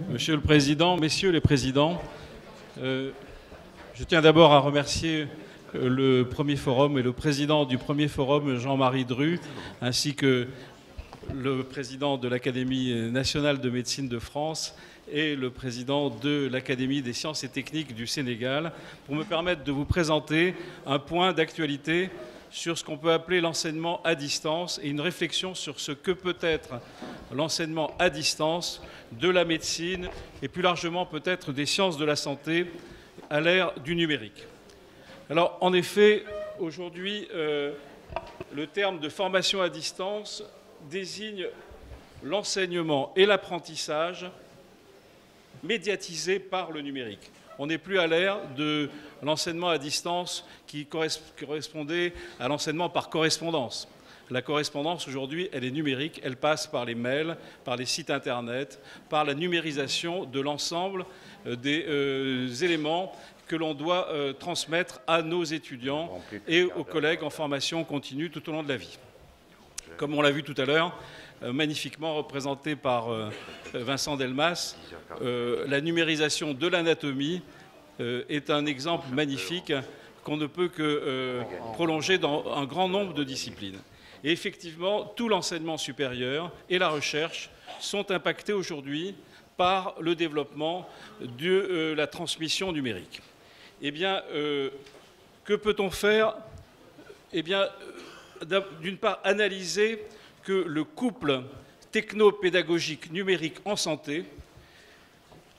Monsieur le Président, Messieurs les Présidents, je tiens d'abord à remercier le premier forum et le président du premier forum, Jean-Marie Dru, ainsi que le président de l'Académie nationale de médecine de France et le président de l'Académie des sciences et techniques du Sénégal, pour me permettre de vous présenter un point d'actualité sur ce qu'on peut appeler l'enseignement à distance et une réflexion sur ce que peut être l'enseignement à distance de la médecine et plus largement peut-être des sciences de la santé à l'ère du numérique. Alors en effet, aujourd'hui, le terme de formation à distance désigne l'enseignement et l'apprentissage médiatisés par le numérique. On n'est plus à l'ère de l'enseignement à distance qui correspondait à l'enseignement par correspondance. La correspondance, aujourd'hui, elle est numérique, elle passe par les mails, par les sites Internet, par la numérisation de l'ensemble des éléments que l'on doit transmettre à nos étudiants et aux collègues en formation continue tout au long de la vie. Comme on l'a vu tout à l'heure, magnifiquement représenté par Vincent Delmas, la numérisation de l'anatomie est un exemple magnifique qu'on ne peut que prolonger dans un grand nombre de disciplines. Et effectivement, tout l'enseignement supérieur et la recherche sont impactés aujourd'hui par le développement de la transmission numérique. Eh bien, que peut-on faire? Eh bien, d'une part, analyser que le couple techno-pédagogique numérique en santé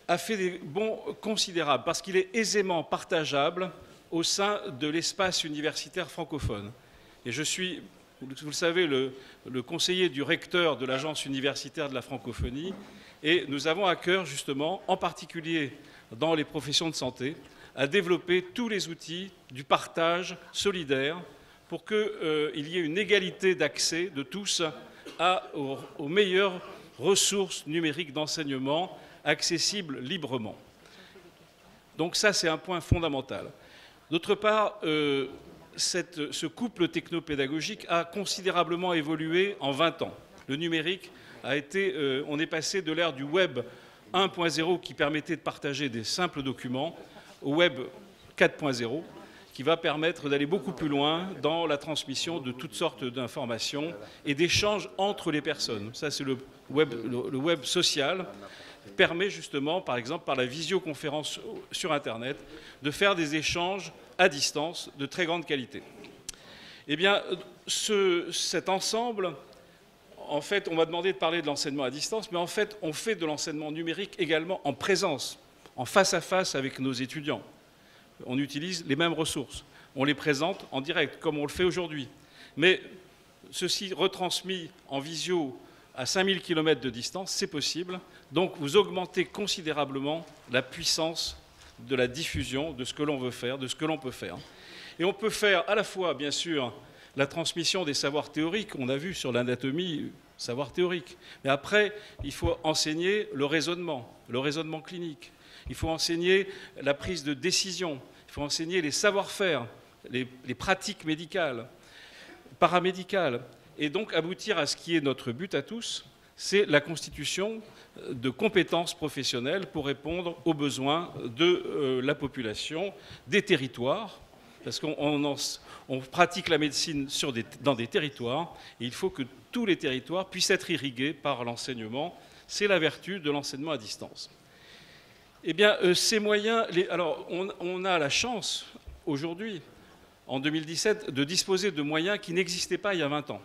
a fait des bonds considérables parce qu'il est aisément partageable au sein de l'espace universitaire francophone. Et je suis, vous le savez, le conseiller du recteur de l'Agence universitaire de la francophonie, et nous avons à cœur justement, en particulier dans les professions de santé, à développer tous les outils du partage solidaire pour qu'il y ait une égalité d'accès de tous aux meilleures ressources numériques d'enseignement accessibles librement. Donc ça, c'est un point fondamental. D'autre part, ce couple technopédagogique a considérablement évolué en 20 ans. Le numérique a été, on est passé de l'ère du web 1.0 qui permettait de partager des simples documents au web 4.0 qui va permettre d'aller beaucoup plus loin dans la transmission de toutes sortes d'informations et d'échanges entre les personnes. Ça, c'est le web social permet justement, par exemple, par la visioconférence sur Internet, de faire des échanges à distance de très grande qualité. Eh bien, cet ensemble, en fait, on m'a demandé de parler de l'enseignement à distance, mais en fait, on fait de l'enseignement numérique également en présence, en face à face avec nos étudiants. On utilise les mêmes ressources. On les présente en direct, comme on le fait aujourd'hui. Mais ceci retransmis en visio à 5000 km de distance, c'est possible. Donc vous augmentez considérablement la puissance de la diffusion de ce que l'on veut faire, de ce que l'on peut faire. Et on peut faire à la fois, bien sûr, la transmission des savoirs théoriques. On a vu sur l'anatomie, savoir théorique. Mais après, il faut enseigner le raisonnement clinique. Il faut enseigner la prise de décision, il faut enseigner les savoir-faire, les pratiques médicales, paramédicales, et donc aboutir à ce qui est notre but à tous, c'est la constitution de compétences professionnelles pour répondre aux besoins de la population, des territoires, parce qu'on pratique la médecine dans des territoires, et il faut que tous les territoires puissent être irrigués par l'enseignement. C'est la vertu de l'enseignement à distance. Eh bien, ces moyens... Alors, on a la chance, aujourd'hui, en 2017, de disposer de moyens qui n'existaient pas il y a 20 ans.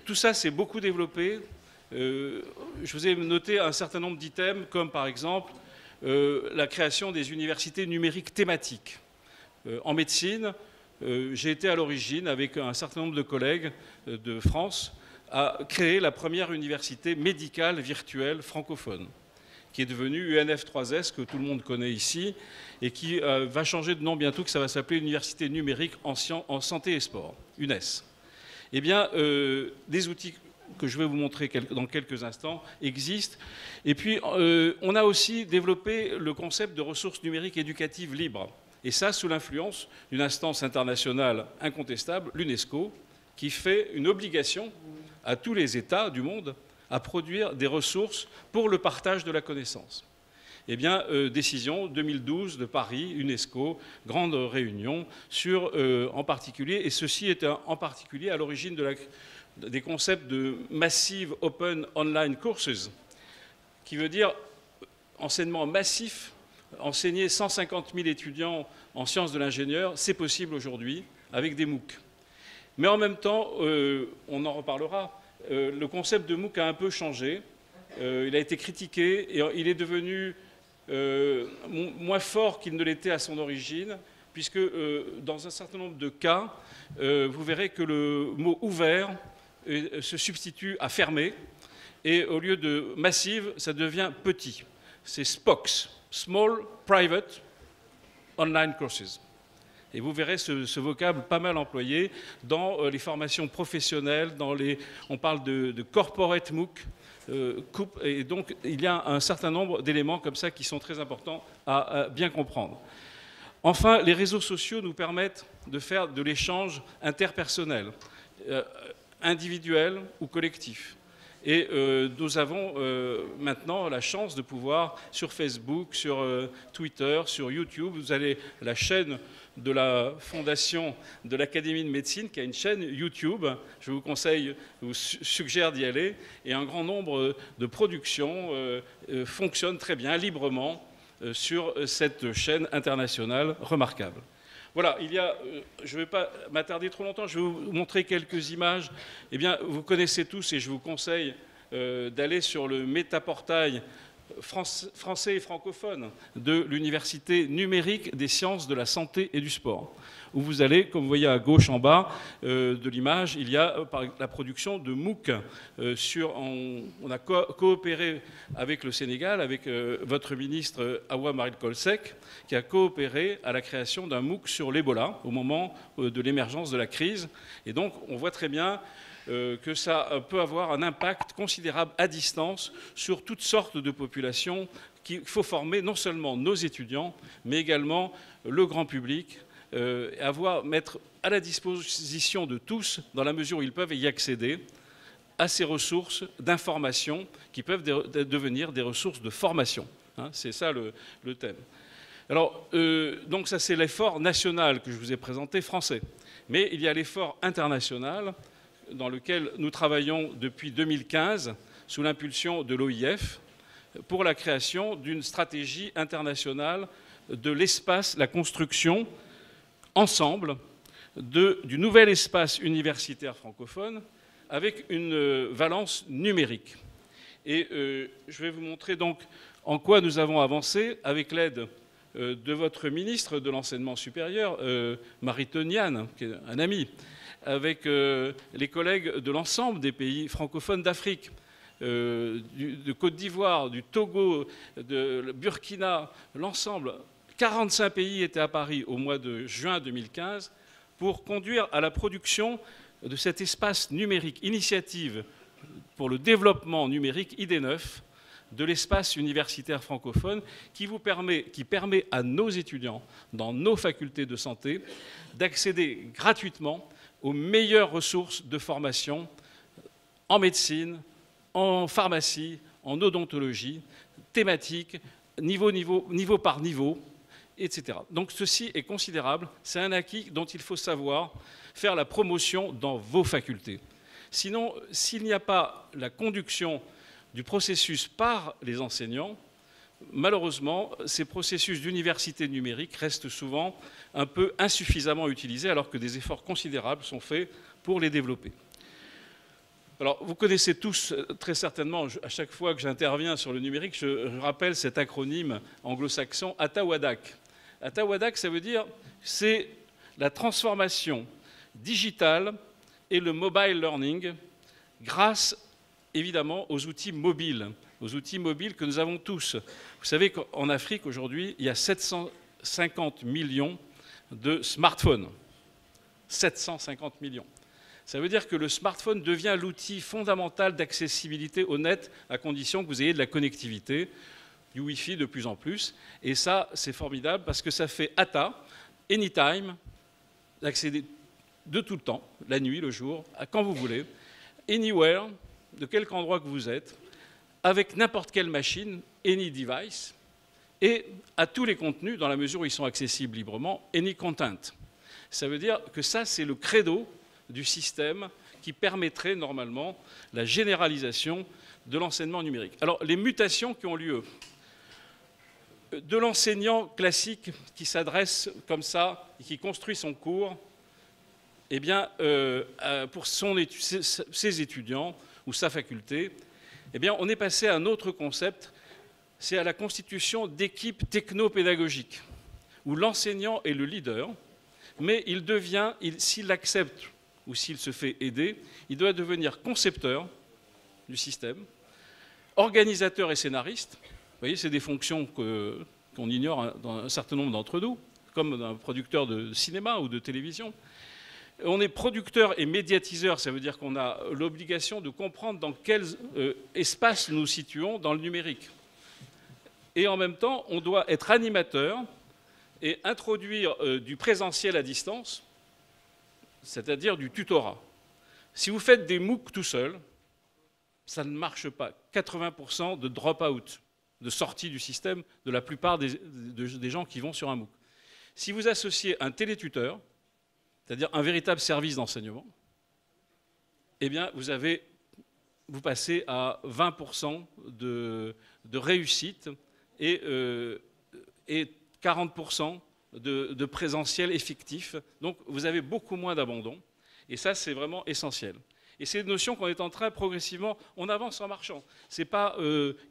Tout ça s'est beaucoup développé. Je vous ai noté un certain nombre d'items, comme par exemple la création des universités numériques thématiques. En médecine, j'ai été à l'origine, avec un certain nombre de collègues de France, à créer la première université médicale virtuelle francophone, qui est devenue UNF3S, que tout le monde connaît ici, et qui va changer de nom bientôt, que ça va s'appeler Université numérique en santé et sport, UNES. Eh bien, des outils que je vais vous montrer dans quelques instants existent. Et puis, on a aussi développé le concept de ressources numériques éducatives libres. Et ça, sous l'influence d'une instance internationale incontestable, l'UNESCO, qui fait une obligation à tous les États du monde à produire des ressources pour le partage de la connaissance. Eh bien, décision 2012 de Paris, UNESCO, grande réunion sur, en particulier, et ceci est en particulier à l'origine des concepts de Massive Open Online Courses, qui veut dire enseignement massif, enseigner 150 000 étudiants en sciences de l'ingénieur, c'est possible aujourd'hui avec des MOOC. Mais en même temps, on en reparlera, le concept de MOOC a un peu changé, il a été critiqué et il est devenu moins fort qu'il ne l'était à son origine, puisque dans un certain nombre de cas, vous verrez que le mot ouvert se substitue à fermé, et au lieu de massive, ça devient petit. C'est SPOCs, Small Private Online Courses. Et vous verrez ce vocable pas mal employé dans les formations professionnelles, on parle de corporate MOOC, et donc il y a un certain nombre d'éléments comme ça qui sont très importants à bien comprendre. Enfin, les réseaux sociaux nous permettent de faire de l'échange interpersonnel, individuel ou collectif. Et nous avons maintenant la chance de pouvoir, sur Facebook, sur Twitter, sur YouTube, vous avez la chaîne de la fondation de l'Académie de médecine, qui a une chaîne YouTube. Je vous conseille, je vous suggère d'y aller. Et un grand nombre de productions fonctionnent très bien, librement, sur cette chaîne internationale remarquable. Voilà, je ne vais pas m'attarder trop longtemps, je vais vous montrer quelques images. Eh bien, vous connaissez tous, et je vous conseille d'aller sur le métaportail français et francophone de l'Université numérique des sciences de la santé et du sport, où vous allez, comme vous voyez à gauche en bas de l'image, il y a la production de MOOC. On a coopéré avec le Sénégal, avec votre ministre Awa Marie Coll Seck, qui a coopéré à la création d'un MOOC sur l'Ebola au moment de l'émergence de la crise. Et donc, on voit très bien que ça peut avoir un impact considérable à distance sur toutes sortes de populations qu'il faut former, non seulement nos étudiants, mais également le grand public, mettre à la disposition de tous, dans la mesure où ils peuvent y accéder, à ces ressources d'information qui peuvent devenir des ressources de formation. Hein, c'est ça le thème. Alors, donc ça c'est l'effort national que je vous ai présenté, français. Mais il y a l'effort international, dans lequel nous travaillons depuis 2015, sous l'impulsion de l'OIF, pour la création d'une stratégie internationale de l'espace, la construction, ensemble, du nouvel espace universitaire francophone, avec une valence numérique. Et je vais vous montrer donc en quoi nous avons avancé, avec l'aide de votre ministre de l'Enseignement supérieur, Marie Toniane, qui est un ami, avec les collègues de l'ensemble des pays francophones d'Afrique, de Côte d'Ivoire, du Togo, de Burkina, l'ensemble. 45 pays étaient à Paris au mois de juin 2015 pour conduire à la production de cet espace numérique, initiative pour le développement numérique ID9 de l'espace universitaire francophone qui permet à nos étudiants dans nos facultés de santé d'accéder gratuitement aux meilleures ressources de formation en médecine, en pharmacie, en odontologie, thématique, niveau par niveau, etc. Donc ceci est considérable, c'est un acquis dont il faut savoir faire la promotion dans vos facultés. Sinon, s'il n'y a pas la conduction du processus par les enseignants, malheureusement, ces processus d'université numérique restent souvent un peu insuffisamment utilisés, alors que des efforts considérables sont faits pour les développer. Alors, vous connaissez tous très certainement, à chaque fois que j'interviens sur le numérique, je rappelle cet acronyme anglo-saxon ATAWADAC. ATAWADAC, ça veut dire c'est la transformation digitale et le mobile learning grâce évidemment aux outils mobiles que nous avons tous. Vous savez qu'en Afrique aujourd'hui, il y a 750 millions de smartphones. 750 millions. Ça veut dire que le smartphone devient l'outil fondamental d'accessibilité au net à condition que vous ayez de la connectivité, du Wi-Fi de plus en plus. Et ça, c'est formidable parce que ça fait ATA, anytime, d'accéder de tout le temps, la nuit, le jour, à quand vous voulez, anywhere, de quelque endroit que vous êtes, avec n'importe quelle machine, any device, et à tous les contenus, dans la mesure où ils sont accessibles librement, any content. Ça veut dire que ça, c'est le credo du système qui permettrait normalement la généralisation de l'enseignement numérique. Alors, les mutations qui ont lieu de l'enseignant classique qui s'adresse comme ça et qui construit son cours, eh bien, pour ses étudiants ou sa faculté, eh bien, on est passé à un autre concept, c'est à la constitution d'équipes techno-pédagogiques, où l'enseignant est le leader, mais il devient, s'il accepte ou s'il se fait aider, il doit devenir concepteur du système, organisateur et scénariste. Vous voyez, c'est des fonctions qu'on ignore dans un certain nombre d'entre nous, comme un producteur de cinéma ou de télévision. On est producteur et médiatiseur, ça veut dire qu'on a l'obligation de comprendre dans quel espace nous nous situons dans le numérique. Et en même temps, on doit être animateur et introduire du présentiel à distance, c'est-à-dire du tutorat. Si vous faites des MOOC tout seul, ça ne marche pas. 80% de drop-out, de sortie du système de la plupart des gens qui vont sur un MOOC. Si vous associez un télétuteur, c'est-à-dire un véritable service d'enseignement, eh bien, vous passez à 20% de réussite et 40% de présentiel effectif. Donc, vous avez beaucoup moins d'abandon. Et ça, c'est vraiment essentiel. Et c'est une notion qu'on est en train progressivement, on avance en marchant. Ce n'est pas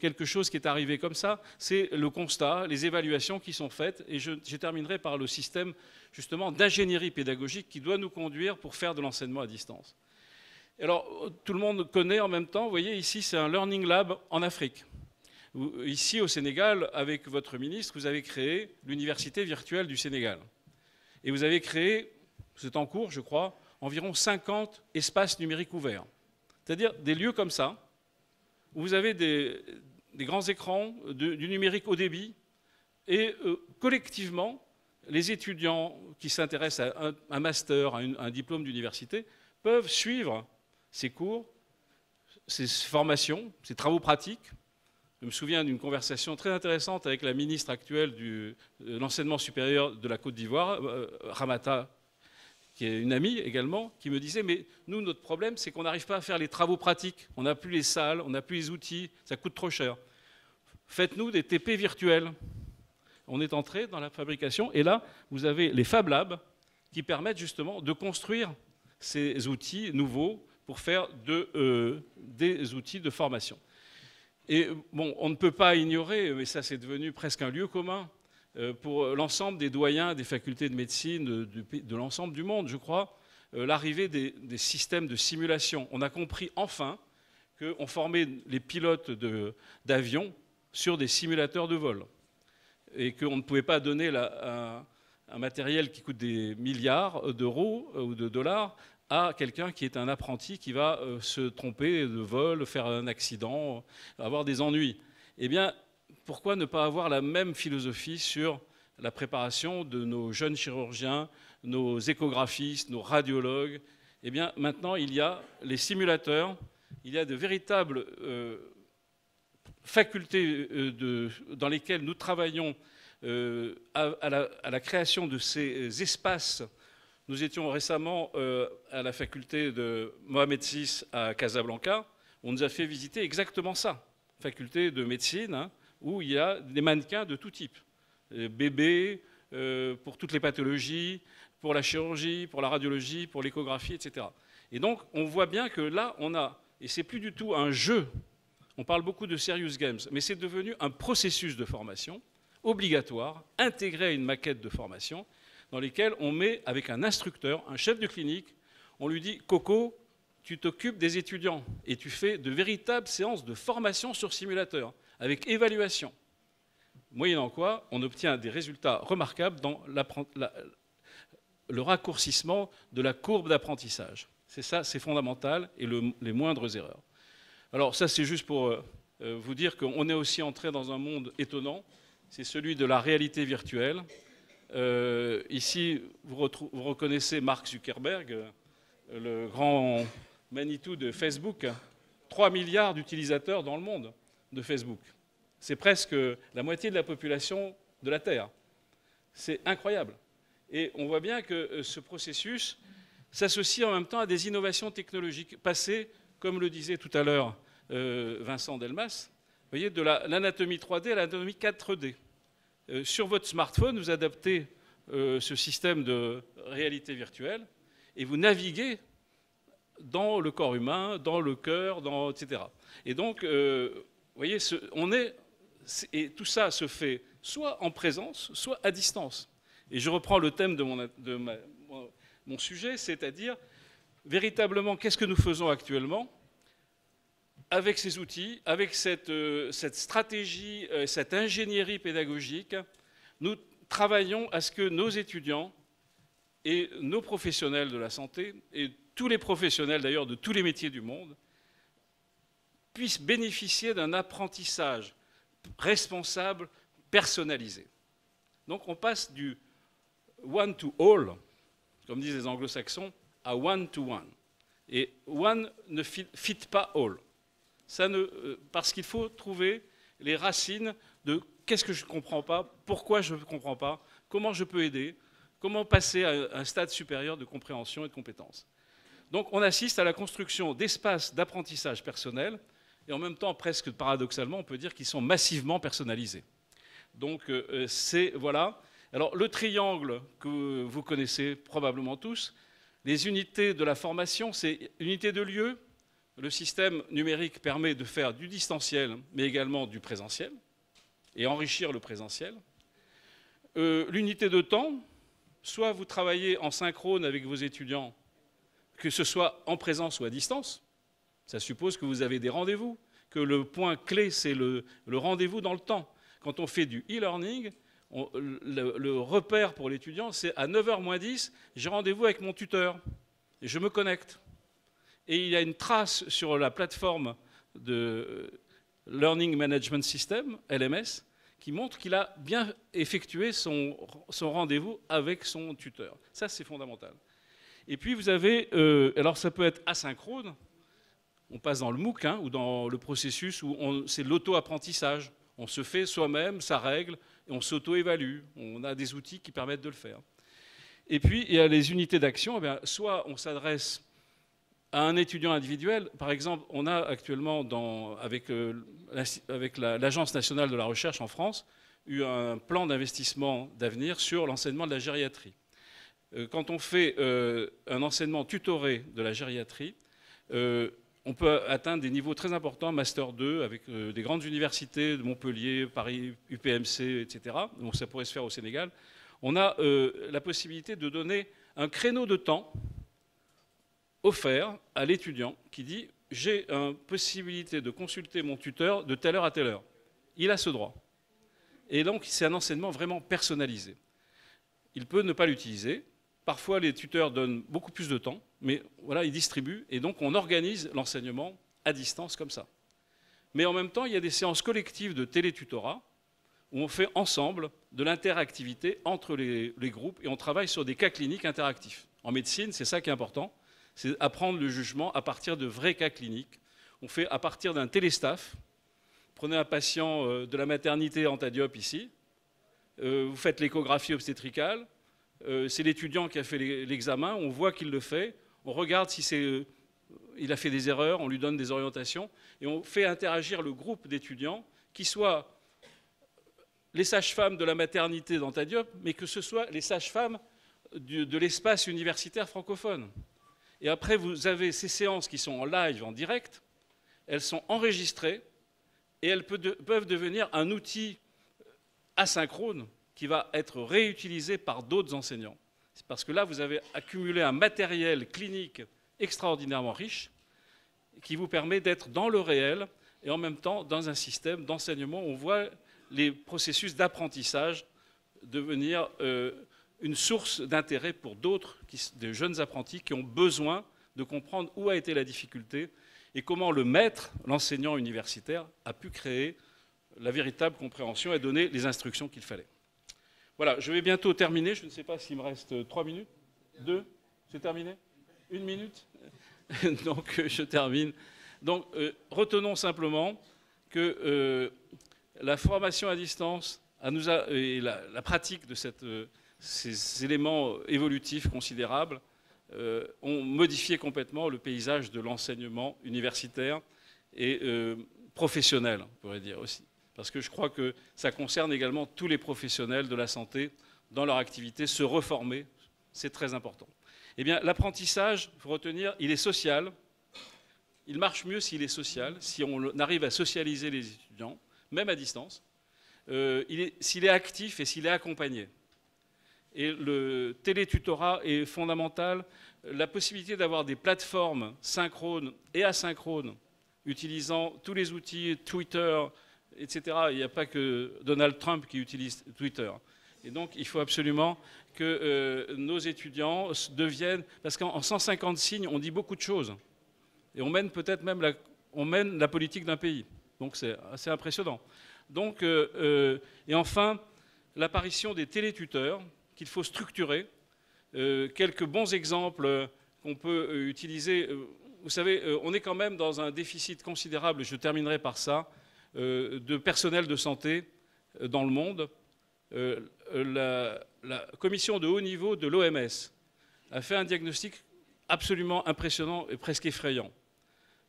quelque chose qui est arrivé comme ça, c'est le constat, les évaluations qui sont faites. Et je terminerai par le système justement d'ingénierie pédagogique qui doit nous conduire pour faire de l'enseignement à distance. Alors, tout le monde connaît en même temps, vous voyez, ici, c'est un Learning Lab en Afrique. Ici, au Sénégal, avec votre ministre, vous avez créé l'Université virtuelle du Sénégal. Et vous avez créé, c'est en cours, je crois, environ 50 espaces numériques ouverts. C'est-à-dire des lieux comme ça, où vous avez des grands écrans, du numérique haut débit, et collectivement, les étudiants qui s'intéressent à un master, à un diplôme d'université, peuvent suivre ces cours, ces formations, ces travaux pratiques. Je me souviens d'une conversation très intéressante avec la ministre actuelle de l'enseignement supérieur de la Côte d'Ivoire, Ramata, qui est une amie également, qui me disait « Mais nous, notre problème, c'est qu'on n'arrive pas à faire les travaux pratiques. On n'a plus les salles, on n'a plus les outils, ça coûte trop cher. Faites-nous des TP virtuels. » On est entré dans la fabrication et là, vous avez les Fab Labs qui permettent justement de construire ces outils nouveaux pour faire des outils de formation. Et bon, on ne peut pas ignorer, mais ça c'est devenu presque un lieu commun pour l'ensemble des doyens des facultés de médecine de l'ensemble du monde, je crois, l'arrivée des systèmes de simulation. On a compris enfin qu'on formait les pilotes d'avions sur des simulateurs de vol. Et qu'on ne pouvait pas donner un matériel qui coûte des milliards d'euros ou de dollars à quelqu'un qui est un apprenti qui va se tromper de vol, faire un accident, avoir des ennuis. Eh bien, pourquoi ne pas avoir la même philosophie sur la préparation de nos jeunes chirurgiens, nos échographistes, nos radiologues? Eh bien, maintenant, il y a les simulateurs, il y a de véritables facultés dans lesquelles nous travaillons à la création de ces espaces. Nous étions récemment à la faculté de Mohamed VI à Casablanca. On nous a fait visiter exactement ça, faculté de médecine, hein, où il y a des mannequins de tout type. Bébés, pour toutes les pathologies, pour la chirurgie, pour la radiologie, pour l'échographie, etc. Et donc, on voit bien que là, on a, et c'est plus du tout un jeu. On parle beaucoup de serious games, mais c'est devenu un processus de formation obligatoire, intégré à une maquette de formation, dans lesquelles on met avec un instructeur, un chef de clinique, on lui dit « Coco, tu t'occupes des étudiants et tu fais de véritables séances de formation sur simulateur, avec évaluation. » Moyennant quoi, on obtient des résultats remarquables dans le raccourcissement de la courbe d'apprentissage. C'est ça, c'est fondamental, et les moindres erreurs. Alors ça, c'est juste pour vous dire qu'on est aussi entré dans un monde étonnant, c'est celui de la réalité virtuelle. Ici, vous reconnaissez Mark Zuckerberg, le grand Manitou de Facebook. 3 milliards d'utilisateurs dans le monde de Facebook. C'est presque la moitié de la population de la Terre. C'est incroyable. Et on voit bien que ce processus s'associe en même temps à des innovations technologiques passées, comme le disait tout à l'heure Vincent Delmas, vous voyez, de l'anatomie 3D à l'anatomie 4D. Sur votre smartphone, vous adaptez ce système de réalité virtuelle et vous naviguez dans le corps humain, dans le cœur, etc. Et donc, vous voyez, et tout ça se fait soit en présence, soit à distance. Et je reprends le thème de mon sujet, c'est-à-dire, véritablement, qu'est-ce que nous faisons actuellement avec ces outils, avec cette stratégie, cette ingénierie pédagogique. Nous travaillons à ce que nos étudiants et nos professionnels de la santé, et tous les professionnels d'ailleurs de tous les métiers du monde, puissent bénéficier d'un apprentissage responsable, personnalisé. Donc on passe du one to all, comme disent les anglo-saxons, à one to one. Et one ne fit pas all. Parce qu'il faut trouver les racines de qu'est-ce que je ne comprends pas, pourquoi je ne comprends pas, comment je peux aider, comment passer à un stade supérieur de compréhension et de compétence. Donc on assiste à la construction d'espaces d'apprentissage personnel et en même temps, presque paradoxalement, on peut dire qu'ils sont massivement personnalisés. Donc voilà. Alors le triangle que vous connaissez probablement tous, les unités de la formation, c'est unité de lieu. Le système numérique permet de faire du distanciel, mais également du présentiel, et enrichir le présentiel. L'unité de temps, soit vous travaillez en synchrone avec vos étudiants, que ce soit en présence ou à distance. Ça suppose que vous avez des rendez-vous, que le point clé, c'est le rendez-vous dans le temps. Quand on fait du e-learning, le repère pour l'étudiant, c'est à 9h moins 10, j'ai rendez-vous avec mon tuteur, et je me connecte. Et il y a une trace sur la plateforme de Learning Management System, LMS, qui montre qu'il a bien effectué son rendez-vous avec son tuteur. Ça, c'est fondamental. Et puis, vous avez... alors, ça peut être asynchrone. On passe dans le MOOC, hein, ou dans le processus où c'est l'auto-apprentissage. On se fait soi-même sa règle et on s'auto-évalue. On a des outils qui permettent de le faire. Et puis, il y a les unités d'action. Eh soit on s'adresse à un étudiant individuel. Par exemple, on a actuellement, avec l'Agence nationale de la recherche en France, eu un plan d'investissement d'avenir sur l'enseignement de la gériatrie. Quand on fait un enseignement tutoré de la gériatrie, on peut atteindre des niveaux très importants, Master 2, avec des grandes universités de Montpellier, Paris, UPMC, etc. Donc ça pourrait se faire au Sénégal. On a la possibilité de donner un créneau de temps offert à l'étudiant qui dit « j'ai une possibilité de consulter mon tuteur de telle heure à telle heure ». Il a ce droit. Et donc, c'est un enseignement vraiment personnalisé. Il peut ne pas l'utiliser. Parfois, les tuteurs donnent beaucoup plus de temps, mais voilà, ils distribuent. Et donc, on organise l'enseignement à distance comme ça. Mais en même temps, il y a des séances collectives de télétutorat où on fait ensemble de l'interactivité entre les groupes et on travaille sur des cas cliniques interactifs. En médecine, c'est ça qui est important. C'est apprendre le jugement à partir de vrais cas cliniques. On fait à partir d'un téléstaff. Prenez un patient de la maternité Antadiop ici. Vous faites l'échographie obstétricale. C'est l'étudiant qui a fait l'examen. On voit qu'il le fait. On regarde si il a fait des erreurs. On lui donne des orientations. Et on fait interagir le groupe d'étudiants qui soient les sages-femmes de la maternité d'Antadiop, mais que ce soit les sages-femmes de l'espace universitaire francophone. Et après, vous avez ces séances qui sont en live, en direct, elles sont enregistrées et elles peuvent devenir un outil asynchrone qui va être réutilisé par d'autres enseignants. C'est parce que là, vous avez accumulé un matériel clinique extraordinairement riche qui vous permet d'être dans le réel et en même temps dans un système d'enseignement où on voit les processus d'apprentissage devenir une source d'intérêt pour d'autres, des jeunes apprentis qui ont besoin de comprendre où a été la difficulté et comment le maître, l'enseignant universitaire, a pu créer la véritable compréhension et donner les instructions qu'il fallait. Voilà, je vais bientôt terminer. Je ne sais pas s'il me reste 3 minutes. 2 ? C'est terminé ? 1 minute ? Donc je termine Donc, retenons simplement que la formation à distance et la pratique de ces éléments évolutifs considérables ont modifié complètement le paysage de l'enseignement universitaire et professionnel, on pourrait dire aussi. Parce que je crois que ça concerne également tous les professionnels de la santé dans leur activité, se reformer, c'est très important. Eh bien, l'apprentissage, il faut retenir, il est social. Il marche mieux s'il est social, si on arrive à socialiser les étudiants, même à distance, s'il est actif et s'il est accompagné. Et le télétutorat est fondamental. La possibilité d'avoir des plateformes synchrones et asynchrones, utilisant tous les outils, Twitter, etc. Il n'y a pas que Donald Trump qui utilise Twitter. Et donc, il faut absolument que nos étudiants deviennent... Parce qu'en 150 signes, on dit beaucoup de choses. Et on mène peut-être même la politique d'un pays. Donc, c'est assez impressionnant. Donc, et enfin, l'apparition des télétuteurs qu'il faut structurer. Quelques bons exemples qu'on peut utiliser. Vous savez, on est quand même dans un déficit considérable, je terminerai par ça, de personnel de santé dans le monde. La commission de haut niveau de l'OMS a fait un diagnostic absolument impressionnant et presque effrayant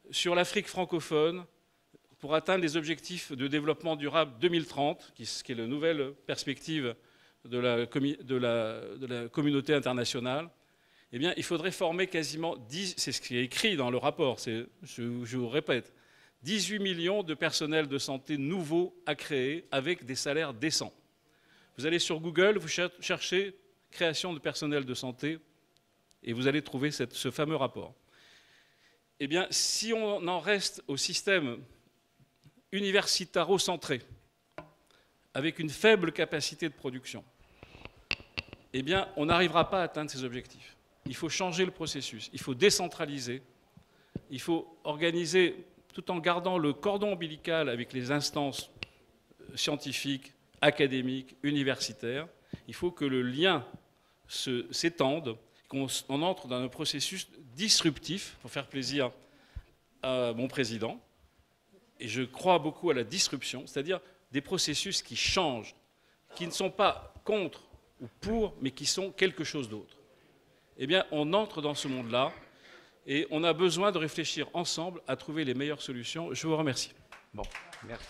sur l'Afrique francophone pour atteindre les objectifs de développement durable 2030, qui est la nouvelle perspective de la communauté internationale. Eh bien, il faudrait former quasiment 10, c'est ce qui est écrit dans le rapport, je vous répète, 18 millions de personnels de santé nouveaux à créer avec des salaires décents. Vous allez sur Google, vous cherchez création de personnel de santé et vous allez trouver ce fameux rapport. Eh bien, si on en reste au système universitaro-centré, avec une faible capacité de production, eh bien, on n'arrivera pas à atteindre ces objectifs. Il faut changer le processus, il faut décentraliser, il faut organiser, tout en gardant le cordon ombilical avec les instances scientifiques, académiques, universitaires, il faut que le lien s'étende, qu'on entre dans un processus disruptif, pour faire plaisir à mon président, et je crois beaucoup à la disruption, c'est-à-dire des processus qui changent, qui ne sont pas contre ou pour, mais qui sont quelque chose d'autre. Eh bien, on entre dans ce monde-là et on a besoin de réfléchir ensemble à trouver les meilleures solutions. Je vous remercie. Bon, merci.